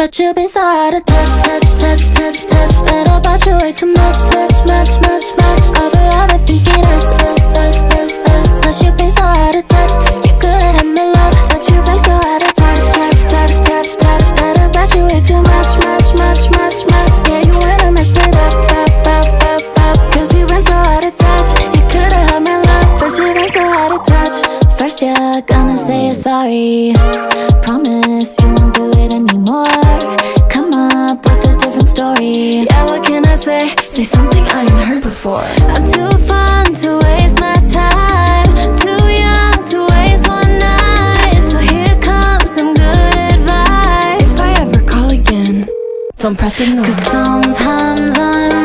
But you've been so out of touch, touch, touch, touch, touch. That about you way too much, much, much, much, much. Over thinking us, us, us, us, us. Cause you've been so out of touch. You could've had my love, but you've been so out of touch, touch, touch, touch, touch. That about you way too much, much, much, much, much. Yeah, you wanna mess it up, up, up, up, up. Cause you've been so out of touch. You could've had my love, but you've been so out of touch. First you're gonna say you're sorry. Promise you won't do it anymore. Come up with a different story. Yeah, what can I say? Say something I ain't heard before. I'm too fun to waste my time. Too young to waste one night. So here comes some good advice. If I ever call again, don't press ignore. Cause sometimes I'm